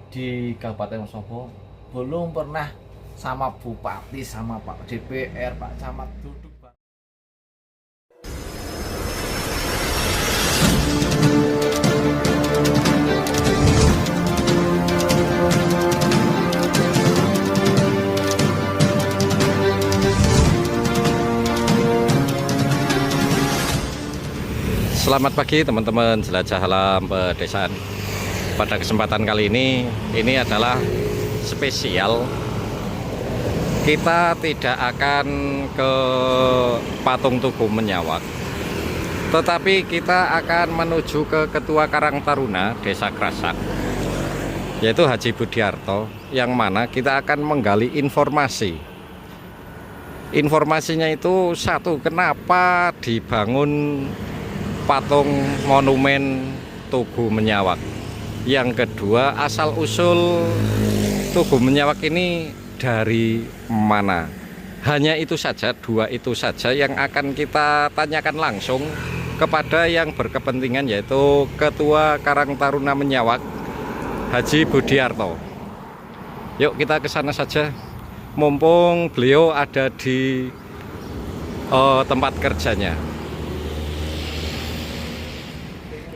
di Kabupaten Wonosobo belum pernah sama bupati, sama Pak DPR, Pak Camat duduk. Selamat pagi teman-teman jelajah alam pedesaan. Pada kesempatan kali ini adalah spesial. Kita tidak akan ke Patung Tugu Menyawak, tetapi kita akan menuju ke Ketua Karang Taruna Desa Krasak, yaitu Haji Budiarto, yang mana kita akan menggali informasi. Informasinya itu satu, kenapa dibangun patung monumen Tugu Menyawak. Yang kedua, asal usul Tugu Menyawak ini dari mana. Hanya itu saja, dua itu saja yang akan kita tanyakan langsung kepada yang berkepentingan, yaitu Ketua Karang Taruna Menyawak Haji Budiarto. Yuk kita ke sana saja, mumpung beliau ada di tempat kerjanya.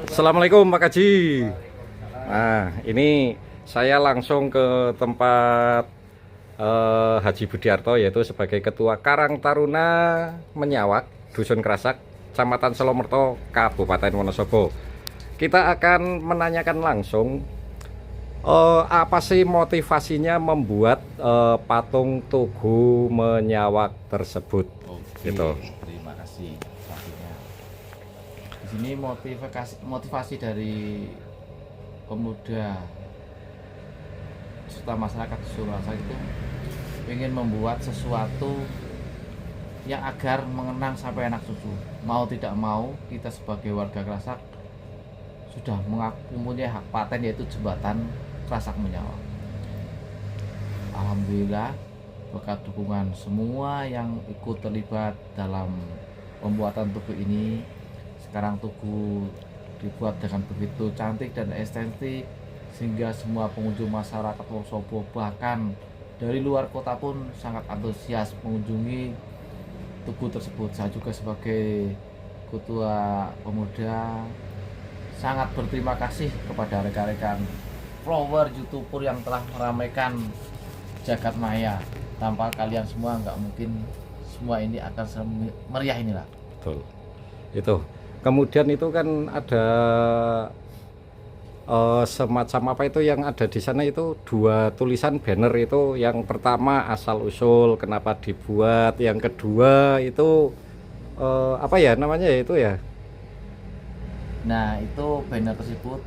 Assalamualaikum Pak Haji. Nah, ini saya langsung ke tempat Haji Budiarto, yaitu sebagai Ketua Karang Taruna Menyawak, Dusun Krasak, Kecamatan Selomerto, Kabupaten Wonosobo. Kita akan menanyakan langsung apa sih motivasinya membuat patung Tugu Menyawak tersebut. Oke, gitu. terima kasih. Di sini motivasi dari pemuda serta masyarakat Surakarta itu ingin membuat sesuatu yang agar mengenang sampai anak cucu. Mau tidak mau, kita sebagai warga Krasak sudah mempunyai hak paten, yaitu jembatan Krasak Menyawak. Alhamdulillah, berkat dukungan semua yang ikut terlibat dalam pembuatan tugu ini, sekarang tugu dibuat dengan begitu cantik dan estetik, sehingga semua pengunjung masyarakat Wonosobo bahkan dari luar kota pun sangat antusias mengunjungi tugu tersebut. Saya juga sebagai ketua pemuda sangat berterima kasih kepada rekan-rekan vlogger, youtuber yang telah meramaikan jagat maya. Tanpa kalian semua nggak mungkin semua ini akan meriah inilah. Betul. Itu. Kemudian itu kan ada semacam apa itu yang ada di sana, itu dua tulisan banner. Itu yang pertama asal usul kenapa dibuat, yang kedua itu apa ya namanya itu ya. Nah, itu banner tersebut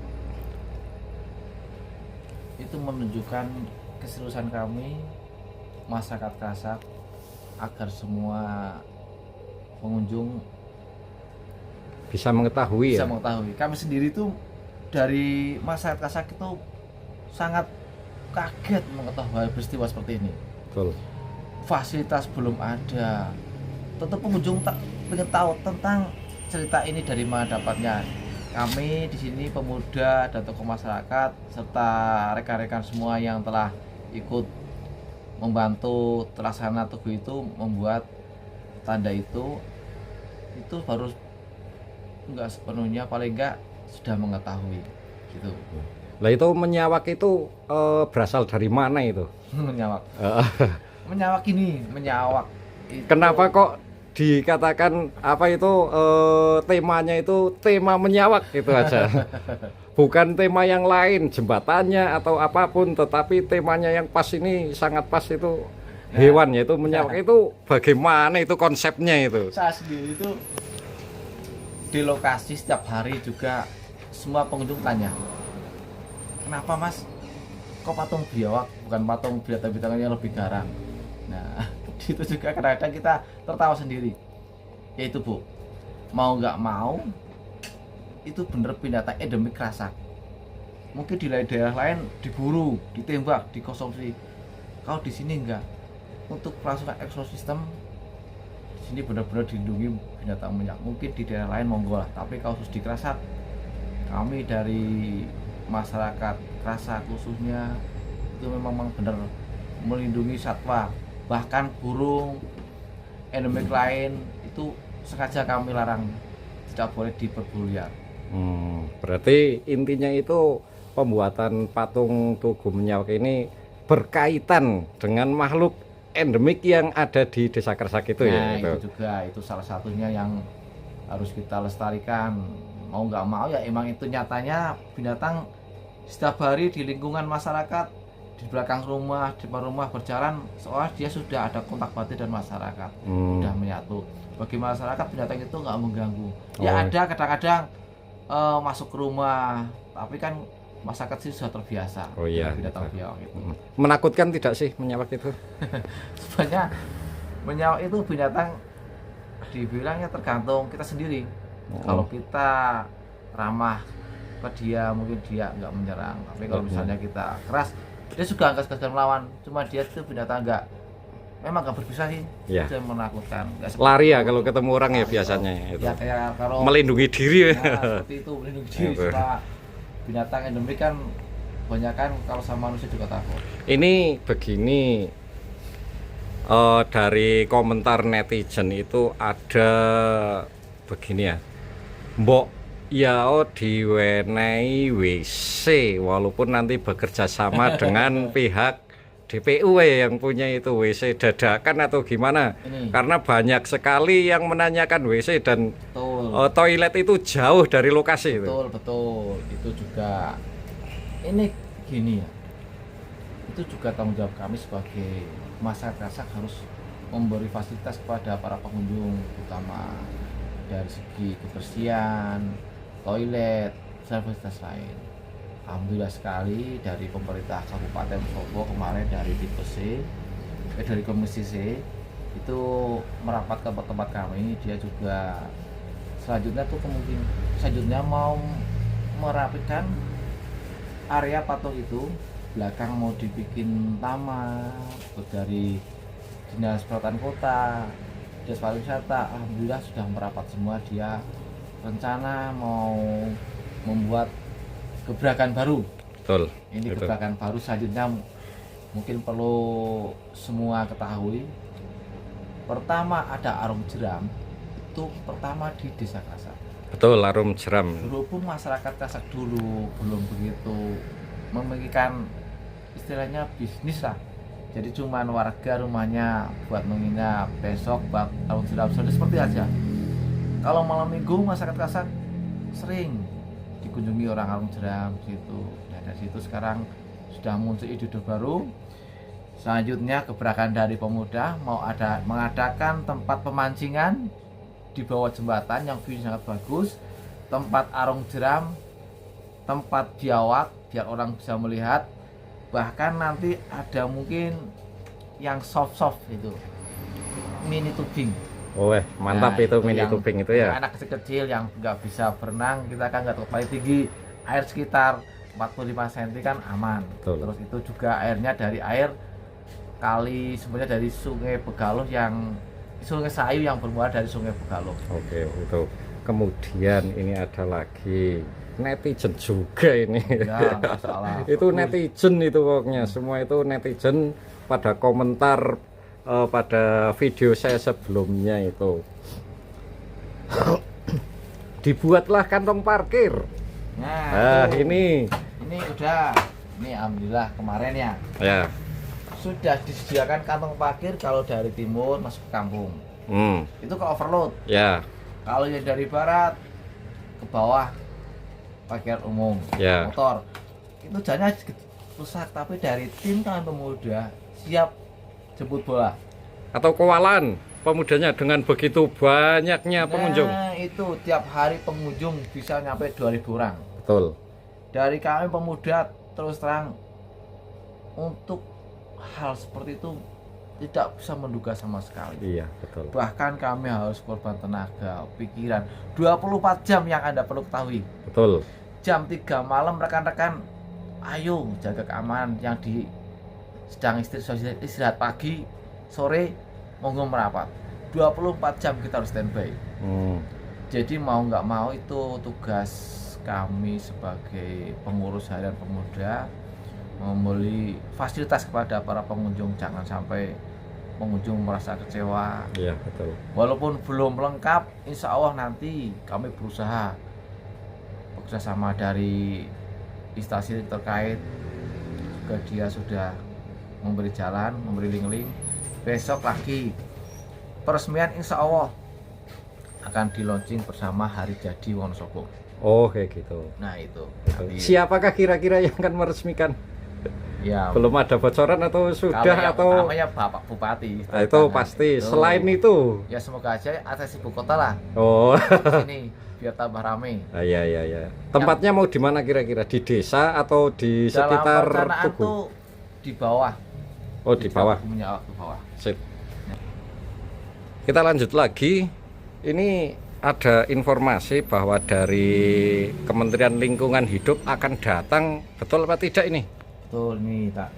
itu menunjukkan keseriusan kami masyarakat Krasak agar semua pengunjung Bisa mengetahui bisa ya. mengetahui. Kami sendiri tuh dari masyarakat Krasak itu sangat kaget mengetahui peristiwa seperti ini. Betul. Fasilitas belum ada, tentu pengunjung tak ingin tahu tentang cerita ini dari mana dapatnya. Kami di sini pemuda dan tokoh masyarakat serta rekan-rekan semua yang telah ikut membantu terlaksana tugu itu membuat tanda itu baru enggak sepenuhnya, paling enggak sudah mengetahui gitu. Lah itu menyawak itu berasal dari mana itu? Menyawak. Menyawak itu, Kenapa kok dikatakan apa itu temanya itu tema menyawak itu aja? Bukan tema yang lain, jembatannya atau apapun, tetapi temanya yang pas ini sangat pas, itu hewan, yaitu menyawak. Itu bagaimana itu konsepnya itu? saya sendiri itu di lokasi setiap hari juga semua pengunjung tanya, kenapa mas kok patung biawak bukan patung binatang-binatang yang lebih garang. Nah itu juga kadang-kadang kita tertawa sendiri, yaitu Bu, mau nggak mau itu bener binatang endemik Krasak. Mungkin di daerah lain diburu, ditembak, dikonsumsi, kalau di sini enggak. Untuk kelangsungan ekosistem di sini benar-benar dilindungi binatang menyawak. Mungkin di daerah lain monggo lah, tapi kalau khusus di Krasak, kami dari masyarakat Krasa khususnya itu memang benar melindungi satwa, bahkan burung endemik lain itu sengaja kami larang, tidak boleh diperbuliar. Berarti intinya itu pembuatan patung Tugu Menyawak ini berkaitan dengan makhluk endemik yang ada di Desa Kerasak itu ya. Itu juga, itu salah satunya yang harus kita lestarikan. Mau nggak mau ya emang itu nyatanya binatang setiap hari di lingkungan masyarakat, di belakang rumah, di depan rumah berjalan, seolah dia sudah ada kontak batin dan masyarakat, sudah menyatu. Bagi masyarakat binatang itu nggak mengganggu. Ya ada kadang-kadang masuk ke rumah, tapi kan masyarakat sih sudah terbiasa. Binatang biawak itu. Menakutkan tidak sih menyawak itu? Sebenarnya menyawak itu binatang dibilangnya tergantung kita sendiri. Kalau kita ramah ke dia mungkin dia nggak menyerang, tapi kalau misalnya kita keras dia juga nggak sekedar melawan, cuma dia itu binatang memang nggak berbisa sih, dia menakutkan. Lari ya kalau ketemu orang ya biasanya itu. Ya kayak kalau melindungi diri. Seperti itu, melindungi diri. Setelah binatang endemik kan kebanyakan kalau sama manusia juga takut. Ini begini, dari komentar netizen itu ada begini ya, mbok ya diwenehi WC walaupun nanti bekerja sama dengan pihak DPU yang punya itu WC dadakan atau gimana. Karena banyak sekali yang menanyakan WC dan toilet itu jauh dari lokasi. Betul itu juga ini gini ya, itu juga tanggung jawab kami sebagai masyarakat Kerasak harus memberi fasilitas kepada para pengunjung, terutama dari segi kebersihan, toilet, dan fasilitas lain. Alhamdulillah sekali dari pemerintah Kabupaten Sobo kemarin dari tipe C, dari Komisi C itu merapat ke tempat kami. Dia juga selanjutnya mau merapikan area patung itu, belakang mau dibikin taman. Terus dari Dinas Perhutanan Kota, Dinas Pariwisata, alhamdulillah sudah merapat semua. Dia rencana mau membuat gebrakan baru. Ini gebrakan baru selanjutnya mungkin perlu semua ketahui. Pertama ada Arum Jeram, itu pertama di Desa Kerasak. Arum Jeram. Dulu pun masyarakat Kerasak dulu belum begitu memikirkan istilahnya bisnis lah. Jadi cuman warga rumahnya buat menginap, besok bak Arum Jeram seperti aja. Kalau malam minggu masyarakat Kerasak sering dikunjungi orang Arum Jeram situ. Nah, dari situ sekarang sudah muncul ide baru. Selanjutnya gebrakan dari pemuda mau mengadakan tempat pemancingan di bawah jembatan yang view sangat bagus, tempat Arum Jeram, tempat biawak biar orang bisa melihat. Bahkan nanti ada mungkin yang soft itu mini tubing. Mantap. Itu mini tubing itu ya. Anak kecil yang nggak bisa berenang, kita kan nggak tahu paling tinggi air sekitar 45 cm kan aman. Terus itu juga airnya dari air kali sebenarnya dari Sungai Begaluh Sungai Sayu yang bermula dari Sungai Begaluh. Itu. Kemudian ini ada lagi netizen juga ini. Ya, nggak salah. Itu netizen itu pokoknya, semua itu netizen pada komentar pada video saya sebelumnya itu. Dibuatlah kantong parkir. Nah, ini alhamdulillah kemarin ya. Sudah disediakan kantong parkir kalau dari timur masuk ke kampung. Itu ke overload. Kalau yang dari barat ke bawah parkir umum, motor. Itu jalannya rusak, tapi dari tim Kawan Pemuda siap jemput bola. Atau kewalan pemudanya dengan begitu banyaknya pengunjung. Itu tiap hari pengunjung bisa nyampe 2000 orang. Dari kami pemuda terus terang untuk hal seperti itu tidak bisa menduga sama sekali. Bahkan kami harus korban tenaga, pikiran 24 jam yang Anda perlu ketahui. Jam 3 malam rekan-rekan ayo jaga keamanan yang sedang istirahat pagi, sore monggo merapat. 24 jam kita harus standby. Jadi mau nggak mau itu tugas kami sebagai pengurus harian pemuda memberi fasilitas kepada para pengunjung, jangan sampai pengunjung merasa kecewa. Iya, betul. Walaupun belum lengkap, insya Allah nanti kami berusaha bekerjasama dari instansi terkait juga dia sudah memberi jalan, memberi link-link. Besok lagi peresmian insya Allah akan di launching bersama Hari Jadi Wonosobo. Oh, kayak gitu. Nah itu Betul. Siapakah kira-kira yang akan meresmikan? ya, Belum ada bocoran atau kalau sudah yang atau? namanya Bapak Bupati. Nah, itu pasti. Selain itu, ya semoga aja atas ibu kota lah oh, sini biar tambah rame. iya iya iya. Tempatnya mau di mana kira-kira? Di desa atau di Dalam sekitar perencanaan Tugu? tuh di bawah. Oh, di bawah. Punya waktu bawah. Sip. Kita lanjut lagi. Ini ada informasi bahwa dari Kementerian Lingkungan Hidup akan datang, betul apa tidak ini? Betul, ini tak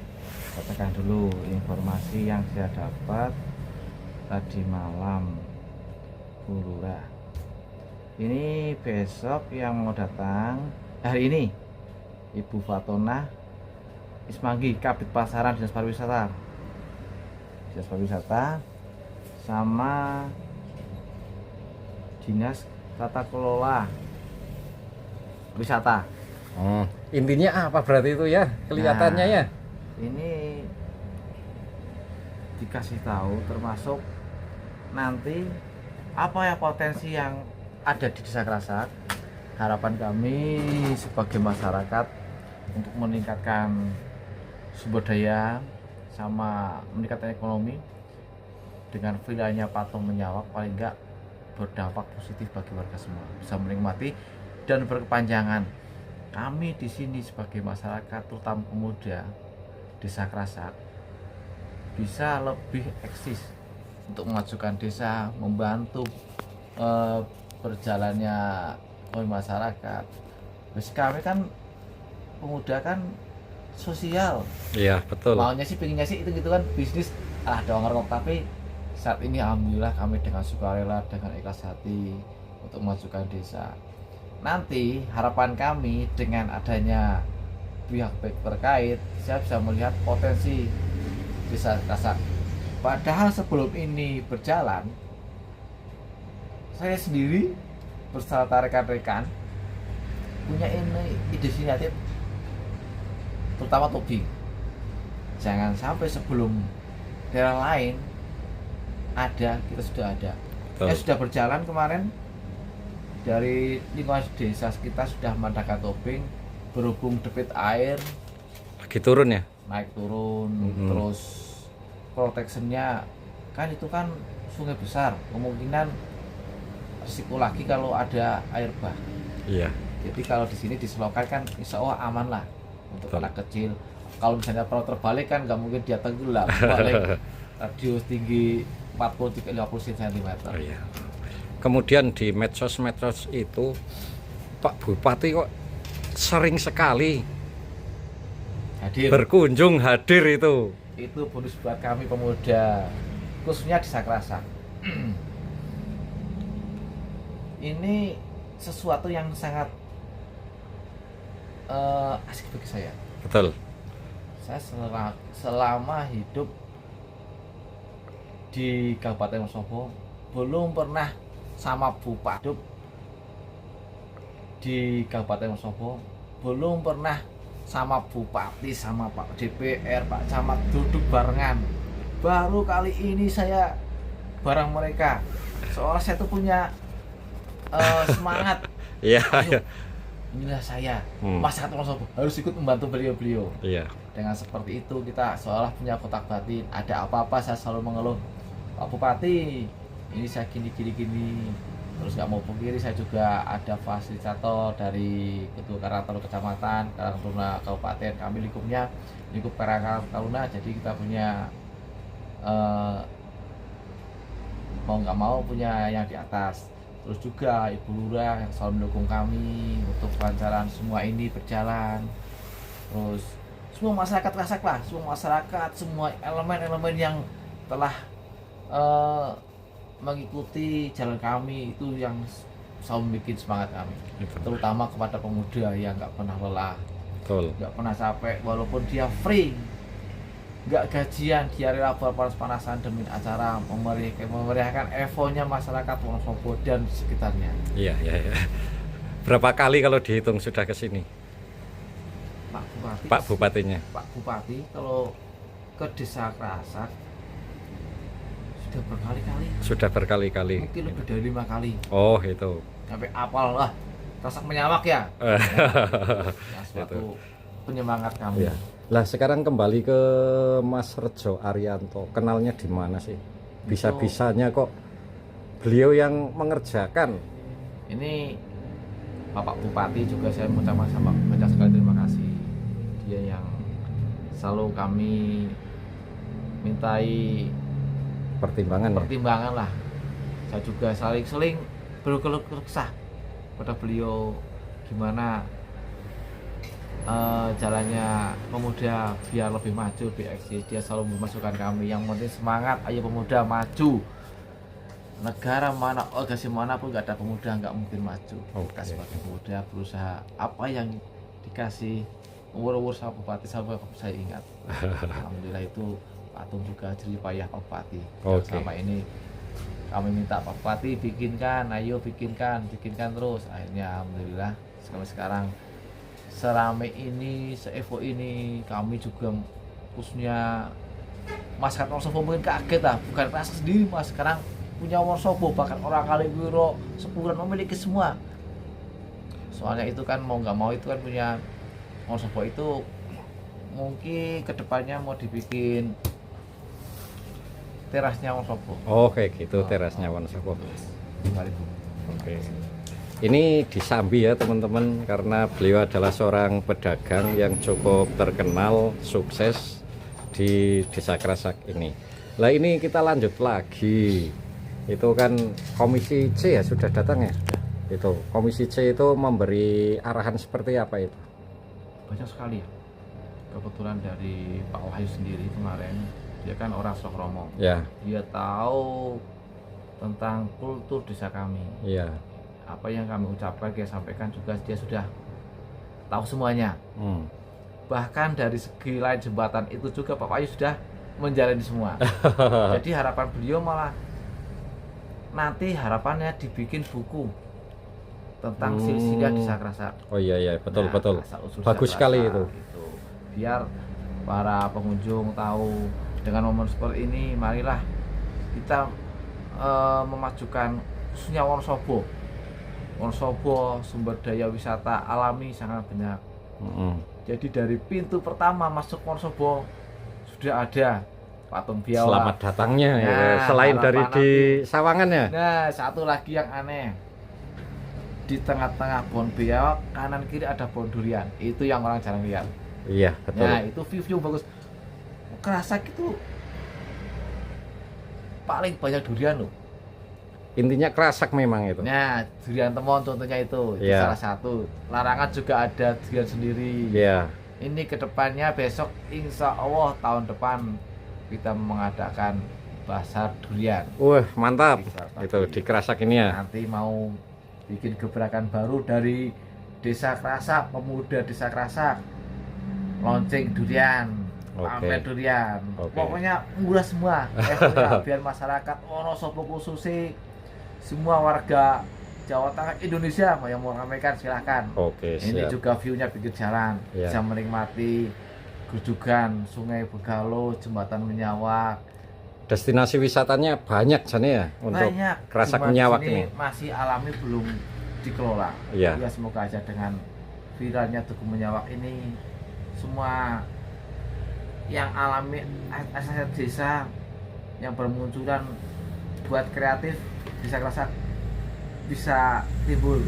katakan dulu informasi yang saya dapat tadi malam, Bu Lurah. Ini besok yang mau datang hari ini Ibu Fatona Ismanggi, Kabid Pasaran Dinas Pariwisata. Dinas Pariwisata sama Dinas Tata Kelola Wisata. Intinya apa berarti itu ya? Kelihatannya Nah, ya. Ini dikasih tahu termasuk nanti apa ya potensi yang ada di Desa Krasak. Harapan kami sebagai masyarakat untuk meningkatkan sumber daya sama meningkatkan ekonomi dengan vilanya Patung Menyawak, paling enggak berdampak positif bagi warga semua, bisa menikmati dan berkepanjangan. Kami di sini sebagai masyarakat terutama pemuda Desa Krasak bisa lebih eksis untuk mengajukan desa, membantu berjalannya masyarakat. Terus kami kan pemuda kan sosial. Iya, betul. Maunya sih pengennya sih itu gitu kan bisnis dong ngerokok, tapi saat ini alhamdulillah kami dengan sukarela, dengan ikhlas hati untuk memajukan desa. Nanti harapan kami dengan adanya pihak terkait, saya bisa melihat potensi Desa Krasak. Padahal sebelum ini berjalan, saya sendiri beserta rekan-rekan punya ini ide inisiatif, terutama tubing. Jangan sampai sebelum daerah lain ada, kita sudah ada. Ya sudah berjalan kemarin dari lingkungan desa kita sudah mengadakan tubing, berhubung debit air Lagi turun ya? naik turun, terus protectionnya kan itu kan sungai besar, kemungkinan risiko lagi kalau ada air bah. Iya. Jadi kalau di sini diselokan kan insya Allah aman lah untuk anak kecil. Kalau misalnya perahu terbalik kan nggak mungkin dia tenggelam, balik radius tinggi 40-50 cm. Oh, iya. Kemudian di medsos itu Pak Bupati kok sering sekali berkunjung hadir itu. Itu bonus buat kami pemuda, khususnya Desa Krasak. Ini sesuatu yang sangat asik bagi saya. Betul. Saya selama hidup di Kabupaten Wonosobo belum pernah sama Bupati di Kabupaten Wonosobo, belum pernah sama Bupati, sama Pak DPR, Pak Camat duduk barengan. Baru kali ini saya bareng mereka. Soalnya saya tuh punya semangat. Iya. Inilah saya, masyarakat Wonosobo harus ikut membantu beliau-beliau. Iya. Dengan seperti itu kita seolah punya kotak batin. Ada apa-apa saya selalu mengeluh, Pak Bupati, ini saya gini. Terus nggak mau pungkiri, saya juga ada fasilitator dari Ketua Karang Taruna Kecamatan, Karang Taruna Kabupaten. Kami lingkup Karang Taruna, jadi kita punya mau nggak mau punya yang di atas. Terus juga Ibu Lurah yang selalu mendukung kami untuk kelancaran semua ini berjalan. Terus semua masyarakat Krasak lah, semua masyarakat, semua elemen-elemen yang telah mengikuti jalan kami itu yang selalu bikin semangat kami. Terutama kepada pemuda yang nggak pernah lelah. Betul. nggak pernah capek, walaupun dia free, nggak gajian, dia rela panas-panasan demi acara memeriahkan Evo-nya masyarakat Wonosobo dan sekitarnya. Iya, iya, iya. Berapa kali kalau dihitung sudah ke sini? Pak Bupatinya. Pak Bupati kalau ke Desa Krasak sudah berkali-kali. Sudah berkali-kali. Mungkin lebih dari 5 kali. Oh, itu. Sampai apal lah. Krasak menyawak ya. Ya, suatu penyemangat kami. Iya. Lah sekarang kembali ke Mas Rejo Arianto. Kenalnya di mana sih? Bisa-bisanya kok beliau yang mengerjakan. Ini Bapak Bupati juga saya mengucapkan sama banyak sekali terima kasih. Dia yang selalu kami mintai pertimbangan lah. Saya juga saling berkeluh kesah pada beliau gimana jalannya pemuda biar lebih maju, lebih eksis. Dia selalu memasukkan kami yang penting semangat, ayo pemuda maju. Negara mana, organisasi manapun nggak ada pemuda nggak mungkin maju. Kita sebagai pemuda berusaha apa yang dikasih umur sama Bupati sampai saya ingat. Alhamdulillah itu patung juga jerih payah Pak Bupati. Selama ini kami minta Pak Bupati bikinkan, ayo bikinkan terus. Akhirnya alhamdulillah sekarang serame ini, se-Evo ini, kami juga khususnya masyarakat Wonosobo mungkin kaget lah, bukan rasa sendiri mas, sekarang punya Wonosobo, bahkan orang Kaliwiro, Sepuran memiliki semua. Soalnya itu kan mau nggak mau itu kan punya Wonosobo itu mungkin kedepannya mau dibikin terasnya Wonosobo. Oh kayak gitu, terasnya Wonosobo. Oke. Ini disambi ya teman-teman, karena beliau adalah seorang pedagang yang cukup terkenal, sukses di Desa Krasak ini. Lah ini kita lanjut lagi. Itu kan Komisi C ya sudah datang ya? Itu Komisi C itu memberi arahan seperti apa itu? Banyak sekali ya. Kebetulan dari Pak Wahyu sendiri kemarin, dia kan orang Sokromo. Ya. Dia tahu tentang kultur desa kami. Iya. Apa yang kami ucapkan, dia sampaikan juga, dia sudah tahu semuanya. Bahkan dari segi lain jembatan itu juga Pak Wahyu sudah menjalani semua. Jadi harapan beliau malah nanti harapannya dibikin buku tentang silsilah Desa Krasak. Oh iya betul. Bagus sekali itu. Biar para pengunjung tahu dengan momen seperti ini, marilah kita memajukan khususnya Wonosobo sumber daya wisata alami sangat banyak. Jadi dari pintu pertama masuk Wonosobo sudah ada patung biawak. Selamat datangnya ya. Selain dari di Sawangan ya. Nah, satu lagi yang aneh. Di tengah-tengah pohon biawak, kanan kiri ada pohon durian. Itu yang orang jarang lihat. Iya, betul. Nah, itu view bagus. Krasak itu paling banyak durian loh. Intinya Krasak memang itu. Nah, durian temon contohnya itu salah satu. Larangan juga ada durian sendiri. Iya. Ini kedepannya besok insya Allah tahun depan kita mengadakan pasar durian. Wah mantap. Itu di Krasak ini ya. Nanti mau bikin gebrakan baru dari Desa Krasak, pemuda Desa Krasak, launching durian, pamer durian. Pokoknya murah semua. Biar masyarakat Wonosobo khususnya semua warga Jawa Tengah Indonesia yang mau ramaikan silahkan. Ini juga view-nya pinggir jalan, bisa menikmati Grujugan, Sungai Begalo, Jembatan Menyawak. Destinasi wisatanya banyak sana ya untuk Krasak Menyawak ini. Masih alami belum dikelola. Ya semoga aja dengan viralnya Tugu Menyawak ini semua yang alami aset desa yang bermunculan buat kreatif Desa Krasak bisa timbul,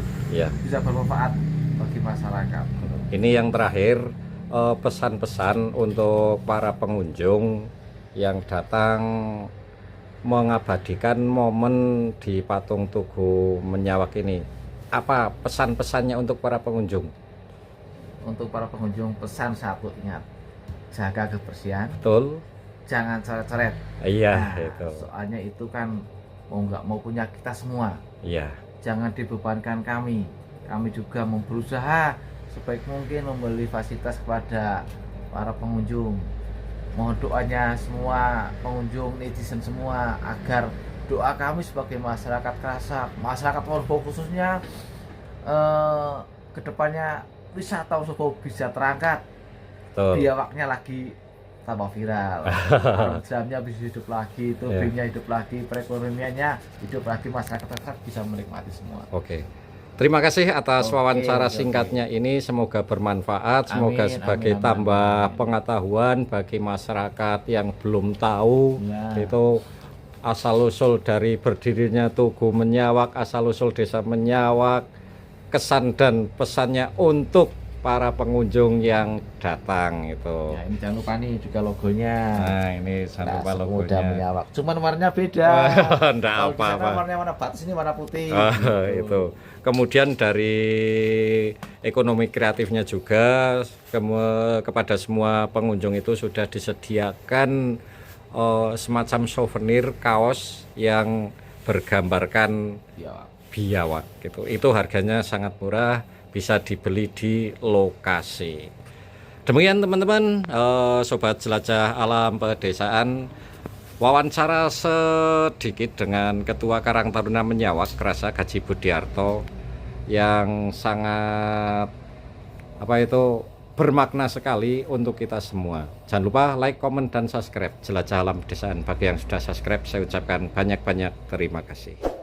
bisa bermanfaat bagi masyarakat. Ini yang terakhir, pesan-pesan untuk para pengunjung yang datang mengabadikan momen di patung Tugu Menyawak ini. Apa pesan-pesannya untuk para pengunjung? Untuk para pengunjung pesan satu, ingat, jaga kebersihan. Betul. Jangan coret-coret. Iya, itu. Soalnya itu kan mau nggak mau punya kita semua. Iya. Jangan dibebankan kami. Kami juga berusaha sebaik mungkin memberi fasilitas kepada para pengunjung. Mohon doanya semua pengunjung, netizen semua, agar doa kami sebagai masyarakat Kerasak, masyarakat Wonosobo khususnya, kedepannya wisata Wonosobo bisa terangkat, biawaknya lagi tambah viral, jamnya bisa hidup lagi, tubingnya hidup lagi, perekonomiannya hidup lagi, masyarakat Kerasak bisa menikmati semua. Oke. Terima kasih atas wawancara singkatnya ini, semoga bermanfaat, semoga sebagai tambah pengetahuan bagi masyarakat yang belum tahu itu asal-usul dari berdirinya Tugu Menyawak, asal-usul desa Menyawak, kesan dan pesannya untuk para pengunjung yang datang itu. Ya, ini jangan lupa nih juga logonya. Nah, ini jangan lupa logonya. Menyawak. Cuman warnanya beda. Enggak apa-apa. Warnanya warna batis, ini warna putih. Itu. Kemudian dari ekonomi kreatifnya juga kepada semua pengunjung itu sudah disediakan semacam souvenir kaos yang bergambarkan biawak gitu. Itu harganya sangat murah, bisa dibeli di lokasi. Demikian teman-teman, sobat jelajah alam pedesaan, wawancara sedikit dengan Ketua Karang Taruna Menyawak Kerasak Haji Budiarto yang sangat bermakna sekali untuk kita semua. Jangan lupa like, komen, dan subscribe Jelajah Alam Pedesaan. Bagi yang sudah subscribe, saya ucapkan banyak-banyak terima kasih.